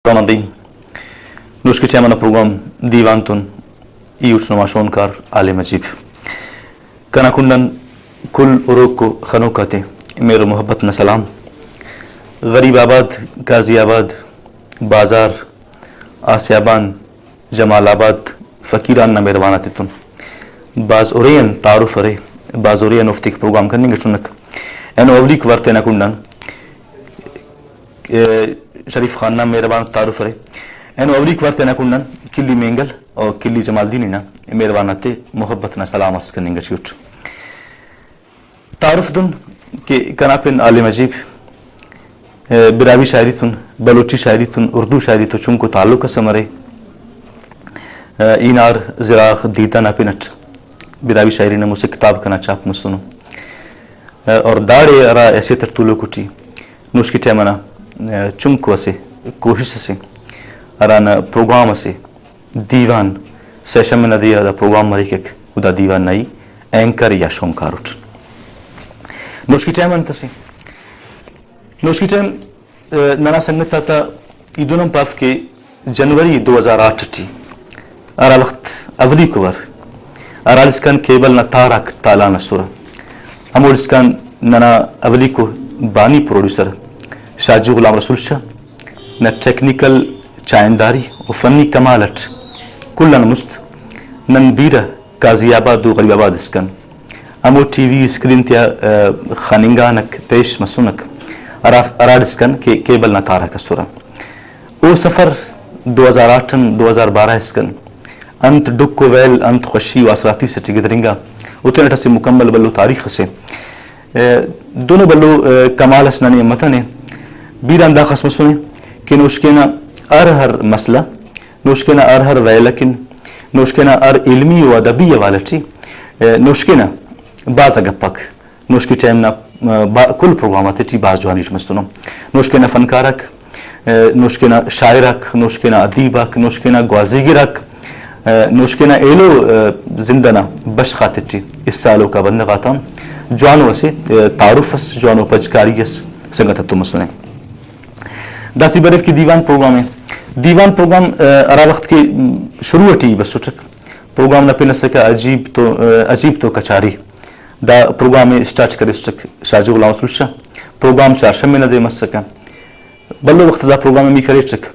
رونالدين نوشكي تعمل بروغرام ديوانتون يوش نماشون كار آل مجيب كنا كنا كل أروكو خنوكاتي میرے محبت میں سلام. غریب آباد، غازی آباد، بازار، آسیابان، جمال آباد، فقیران مہربانات تن باز اورین تعارف ارے باز اورین افتیک پروگرام کرنے گے چنک اینو اولیک ورتے نہ کنڈن شریف خان نام مہربان تعارف ارے اینو اولیک ورتے نہ کنڈن کلی مینگل اور کلی جمال دینی نا مہربانات محبت نہ سلام عرض کرنے گے چوٹ تعارف دن کہ کناپن آل مجیب براوی شاعری تن بلوچی شاعری تن اردو شاعری تو چون کو تعلق سمرے اینار زراغ دیتا نا پنٹ براوی شاعری نے مجھ سے کتاب کنا چاپ مسنو اور داڑے ارا ایسے ترتولو کٹی نوش کی ٹیمنا چون کو اسے کوشش سے ارانا پروگرام سے دیوان سیشن میں ندیا دا پروگرام مری کے دا دیوان نئی اینکر یا شومکاروٹ نوش کی ٹائم انتسی نوش کی ٹائم نانا سنگتا تا ایدونم پاف کے جنوری 2008 ٹی ارا وقت اولی کور ارا لسکان کیبل نا تارک تالانا سورا ہمو لسکان نانا اولی کو بانی پروڈیوسر شاہجی غلام رسول شاہ نا ٹیکنیکل چائنداری و فنی کمالت کلن مست نن بیرہ غازی آباد و غریب آباد اسکان امو ٹی وی اسکرین تیا خاننگانک پیش مسونک ارادسکن کے کیبل نہ تارا کسورا او سفر 2008-2012 اسکن انت ڈکو ویل انت خوشی و اثراتی سے چگدرنگا اتنے ٹھا سے مکمل بلو تاریخ سے دونوں بلو کمال اسنانی امتنے بیران دا خس مسونے کہ نوشکینا ہر مسئلہ نوشکینا ہر ویلکن نوشکینا علمی و ادبی والٹی نوشکینا باز گپک نوش کی ٹائم نہ کل پروگرامات تی باز جوانیش مستنو نوش کے نہ فنکارک نوش کے نہ شاعرک نوش کے نہ ادیبک نوش کے نہ گوازیگرک نوش کے نہ ایلو زندنا بش خاطر تی اس سالوں کا بندگاتا جوانو سے تعارفس جوانو پجکاریس سنگت تو مسنے داسی برف کی دیوان پروگرام ہے دیوان پروگرام ارا وقت کی شروع ٹی بس سوچک پروگرام نہ پہ نسکا عجیب تو کچاری دا پروگرام اسٹارٹ کرے سک شاہجی غلام رسول شاہ پروگرام چارشنبے نہ دے مسکا بلو وقت دا پروگرام می کرے چک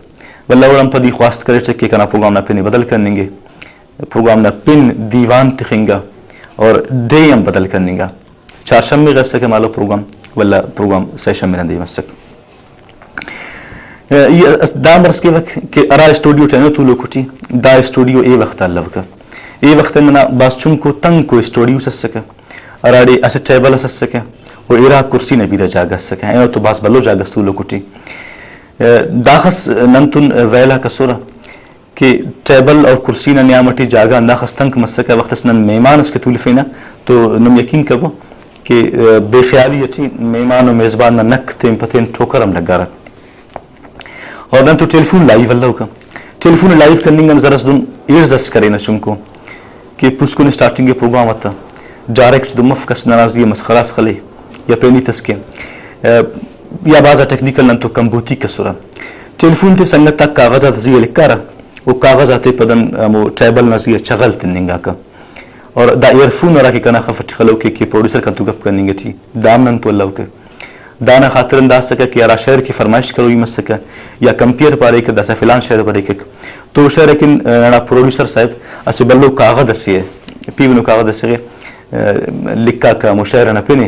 بلو ورم پدی خواست کرے چک کہ کنا پروگرام نہ پنے بدل کرنے گے پروگرام نہ پن دیوان تخنگا اور دیم بدل کرنے گا چارشنبے غیر سکے مالو پروگرام ولا پروگرام سیشن میں نہ دے مسک یہ دام رس کے وقت کہ ارا اسٹوڈیو چینو تو لوکٹی دا اسٹوڈیو اے وقت اللہ کا اے وقت نہ باس چون کو تنگ کو اسٹوڈیو سسکا اراڑی اسے ٹیبل اس سکے اور ایرا کرسی نے بیرا جاگا سکے ہیں تو باس بلو جاگا ستولو کٹی داخس ننتن ویلا کسورا کہ ٹیبل اور کرسی نے نیامٹی جاگا داخس تنک مسکے وقت اس نن میمان اس کے طولفینا تو نم یقین کبو کہ بے خیالی اٹھی میمان و میزبان نہ نک تیم پتین ٹھوکرم لگارا اور نن تو ٹیلیفون لائیو اللہ کا ٹیلیفون لائیو کرنے گا نظر اس دن ایرزس کرے نا چنکو کہ پسکو نے سٹارٹنگ کے پروگرام آتا ڈائریکٹ دو مفکس ناراضگی مسخراس خلے یا پینی تسکے یا بازا ٹیکنیکل نن تو کمبوتی کسورا ٹیلیفون تے سنگتا کاغذات زی لکارا وہ کاغذات پدن مو ٹیبل نزی چغل تننگا کا اور دا ایئرفون ورا کے کنا خفت خلو کے پروڈیوسر کا تو گپ کرنے گی تھی دام نن تو اللہ کے دانا خاطر انداز سکا کہ یارا شہر کی فرمائش کرو مس سکا یا کمپیئر پارے کہ دسا فلان شہر پارے کہ تو شہر کن نڑا پروڈیوسر صاحب اسے بلو کاغذ اسے پیونو کاغذ اسے لکھا کا مشاعر نہ پینے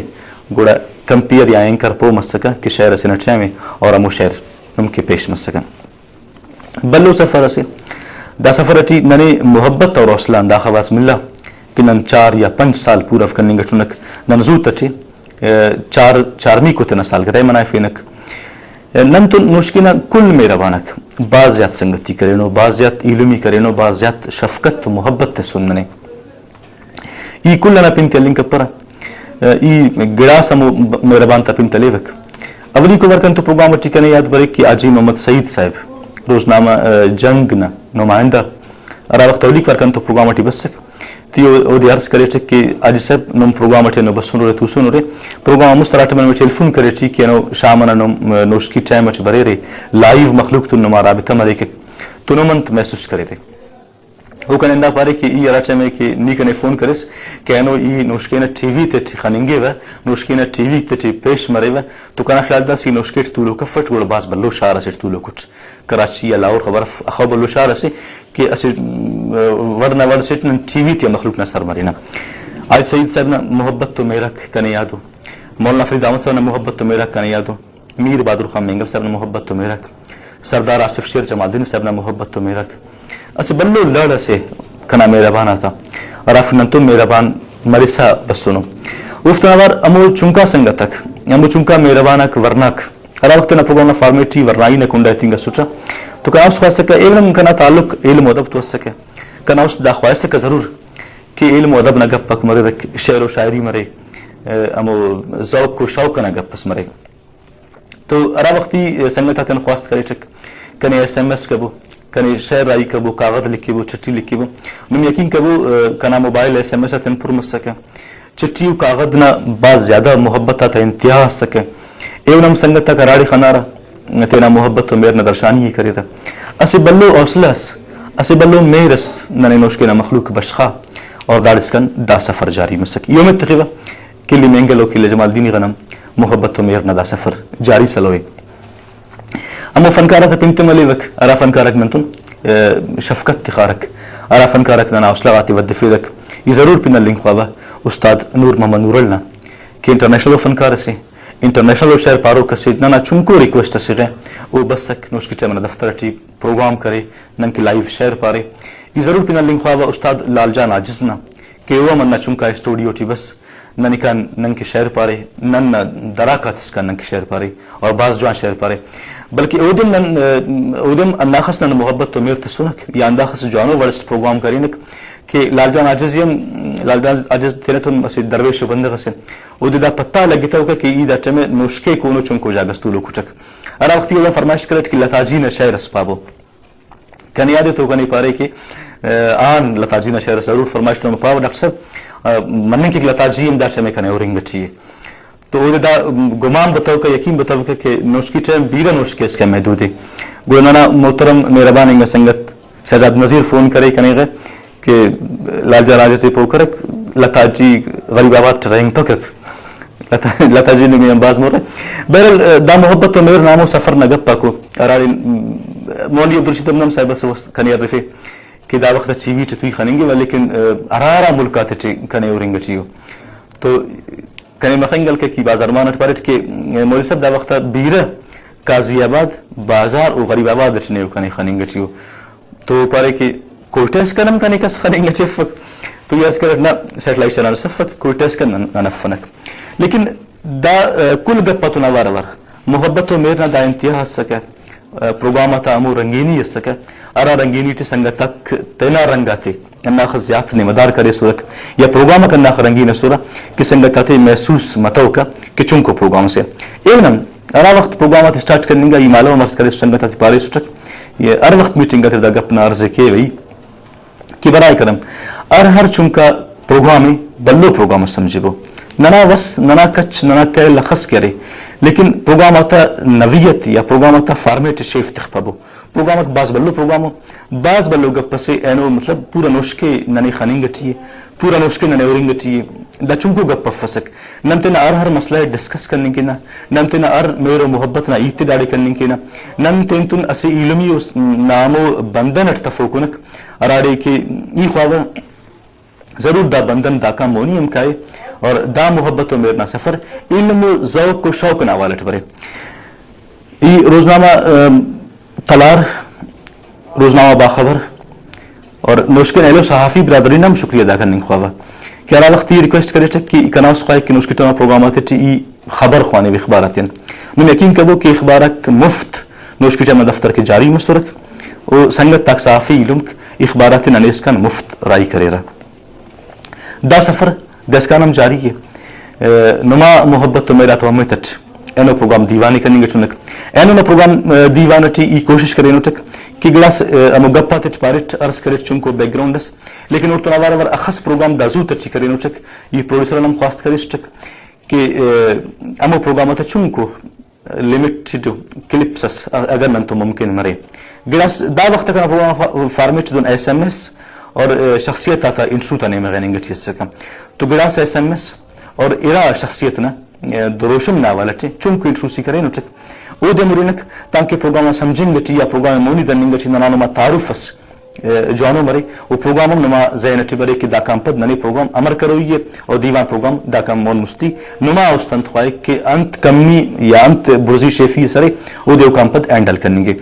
گوڑا کمپیئر یا اینکر پو مسکا کہ شہر سے نٹھے میں اور امو شہر نم کے پیش مسکا بلو سفر سے دا سفر اٹی ننے محبت اور حوصلہ دا خواص ملا کہ نن 4 یا 5 سال پورا کرنے گا چنک نن زو تٹی 4 کو تنا سال کرے منائے فینک نن تو مشکلہ کل میرا بانک بازیات سنگتی کرینو بازیات علمی کرینو بازیات شفقت و محبت سننے ای کلنا پنت لنک پر ای گڑا سمو مہربان تا پنت لیوک اولی کو ورکن تو پروگرام ٹھکانے یاد برے کہ آجی محمد سعید صاحب روزنامہ جنگ نمائندہ ارا وقت اولی ورکن تو پروگرام ٹی بس سک تی او دی عرض کرے کہ اج صاحب نم پروگرام اٹھے نو بسون رے توسون رے پروگرام مستراٹ من ٹیلیفون کرے کہ نو شامن نم نوشکی ٹائم اٹھ برے رے لائیو مخلوق تو نما رابطہ مرے کہ تو نمنت محسوس کرے رے وہ کنندا پارے کہ ای راچ میں کہ نی کنے فون کرس کہ انو ای نوشکینا ٹی وی تے خننگے و نوشکینا ٹی وی تے پیش مرے و تو کنا خیال دا سی نوشکیٹ تو لو کفٹ گول باز بلو شار اس تو لو کچھ کراچی یا لاہور خبر بلو شار اس کہ اس ورنا ور سٹ ٹی وی تے مخلوق نہ سر مرینا آج سید صاحب نے محبت تو میرا کنے یادو مولانا فرید احمد صاحب نے محبت تو میرا کنے یادو میر بہادر خان مینگل صاحب نے محبت تو میرا سردار آصف شیر جمال الدین صاحب نے محبت تو میرا اسے بلو لڑ سے کنا مہربان آتا اور افنن تو مہربان مرسا بسونو افتناوار امو چونکا سنگا تک امو چونکا مہربانک ورناک ہر وقت نہ پروگرام فارمیٹی ورنائی نہ کنڈا تینگا سوچا تو کنا اس خواہش سکا علم کنا تعلق علم و ادب تو سکے کنا اس دا خواہش سکا ضرور کہ علم و ادب نہ گپ پک مرے رک شعر و شاعری مرے امو ذوق و شوق نہ گپ پس مرے تو ہر وقتی سنگتا تن خواست کرے چک کنے ایس ایم ایس کبو کنے شعر رائی کبو کاغذ لکھی بو چٹی لکھی بو نم یقین کبو کنا موبائل ایس ایم ایس تن پر مس سکے چٹی و کاغذ نہ بعض زیادہ محبت تا انتہا سکے ایونم سنگتا کراڑی خنارا تینا محبت تو میر نہ درشانی ہی کرے رہا اسے بلو اوسلس اسے بلو میرس ننے نوشکے نہ مخلوق بشخا اور دارس کن دا سفر جاری مسک یوم تقریبا کلی مینگلو کلی جمال الدین غنم محبت تو میر نہ دا سفر جاری سلوے اما فنکارت پنت ملیوک ارا فنکارک منتون شفقت تخارک ارا فنکارک ننا اوسلاواتی ودفیرک یہ ضرور پن لنک خوابا استاد نور محمد نور اللہ کہ انٹرنیشنل فنکار سے انٹرنیشنل شہر پارو کسی ننا چنکو ریکویسٹ سیغے وہ بس سک نوشکی ٹائم دفتر ٹی پروگرام کرے نن کی لائیو شہر پارے یہ ضرور پن لنک خوابا استاد لال جان عاجزنا کہ وہ من چنکا اسٹوڈیو ٹی بس نن کا نن کے شہر پارے نن دراکات اس کا نن کے شہر پارے اور بعض جوان شہر پارے بلکہ اودم انداخس نن محبت تو میر تسونک یا انداخس جوانو ورسٹ پروگرام کرینک کہ لال جان عاجز تیرتن بس درویش بندغ سے اودی دا پتہ لگتا ہوگا کہ ای دا چمے نوشکے کونو چنکو جاگستو لو کچک ارا وقتی وہ فرمائش کرت کہ لتاجی نہ شعر اسبابو کنی یاد تو کنی پارے کہ آن لتاجی نہ شعر ضرور فرمائش تو پاو ڈاکٹر صاحب مننے کی لتاجی ام دا چمے کنے اورنگ بچی تو وہ دا گمان بتاؤ کا یقین بتاؤ کہ نوشکی ٹائم بیرا نوشکے اس کا محدود ہے گونا محترم مہربان انگا سنگت شہزاد نظیر فون کرے کنے گئے کہ لال جان راجہ سے پوکرک لتا جی غریب آباد ٹرینگ تکک لتا جی نے میں باز مور رہے بہرحال دا محبت تو میرے نامو سفر نہ گپا کو اراری مولی عبدالرشید امنام صاحب سے کنے رفے کہ دا وقت چیوی چتوی خننگی لیکن ارارا ملکات کنے اورنگ چیو تو کنے مخنگل کے کی بازار مانت پارت کہ مولی صاحب دا وقت بیرہ قاضی آباد بازار و غریب آباد چنے کنے خننگ چیو تو پارے کہ کوئی ٹیسٹ کنم کنے کس خننگ چفک تو یہ اس کرت نا سیٹلائٹ چنال سفک کوئی ٹیسٹ کن نفنک لیکن دا کل گپتو نوار ور محبت تو میرنا دا انتہا سکے پروگرامتا امو رنگینی سکے ارا رنگینی تی سنگا تک تینا رنگاتے اناخ زیادت نے مدار کرے سورک یا پروگرام کا اناخ رنگین سورا کہ سنگا تاتے محسوس متو کا کہ چونکو پروگرام سے ایونم ارا وقت پروگرامات سٹارٹ کرنے گا یہ معلوم مرس کرے سنگا تاتے پارے سٹک یہ ار وقت میٹنگ کا دا گپنا عرض کے وئی کہ برائے کرم ہر چونکا پروگرامی بلو پروگرام سمجھے بو ننا وس ننا کچ ننا کہ لخص کرے لیکن پروگرام آتا نویت یا پروگرام آتا فارمیٹ شیف تخپبو پروگرام باز بلو پروگرامو باز بلو گپ سے اینو مطلب پورا نوشکے ننے خاننگ گٹیے پورا نوشکے ننے اورنگ گٹیے دا چونکو گپ فسک نمتے نا ہر مسئلہ ڈسکس کرنے کے نا نمتے نا میرو محبت نا ایتداڑی کرنے کے نا نمتے تن اسی علمی نامو بندن ارتفوکنک اراڑے کے ای خواہ ضرور دا بندن دا کا مونی امکائے اور دا محبت و میرنا سفر علم و ذوق و شوق ناوالٹ برے ای روزنامہ تلار روزنامہ باخبر اور نوشکن اہلو صحافی برادرین ہم شکریہ ادا کرنے خواہ کہ ارا وقت یہ ریکویسٹ کرے چک کہ کناس خواہ کہ نوشکی ٹونا پروگرامات ای خبر خوانے و اخباراتین من یقین کبو کہ اخبارک مفت نوشکی ٹونا دفتر کے جاری مسترک و سنگت تاک صحافی علم اخباراتین انیسکان مفت رائی کرے رہا دا سفر دسکانم جاری ہے نما محبت تو میرا تو امیتت اینو پروگرام دیوانی کرنی گچونک اینو پروگرام دیوانٹی ای کوشش کرے نوٹک کہ گلاس امو گپا تٹ پارٹ ارس کرے چونکو بیک گراؤنڈس لیکن اور تو نوار ور اخص پروگرام دازو تچ کرے نوٹک یہ پروڈیوسر نم خواست کرے سٹک کہ امو پروگرام تے چونکو لمیٹڈ کلپس اگر نن تو ممکن مرے گلاس دا وقت کا پروگرام فارمیٹ دون ایس ایم ایس اور شخصیت تا انٹرو تا نیم غننگ چیز تو گلاس ایس ایم ایس اور ارا شخصیت نا دروشم ناولت چونکو انٹرو سی کرے نوٹک او دے مرینک تاکہ پروگرام سمجھیں گٹی یا پروگرام مونی دننگ گٹی نانو ما تعارفس جانو مرے وہ پروگرام نما زینٹی برے کہ دا کام پد ننی پروگرام امر کرو یہ اور دیوان پروگرام دا کام مون مستی نما استنت خواہ کہ انت کمی یا انت برزی شیفی سرے او دیو کام پد ہینڈل کرنیں گے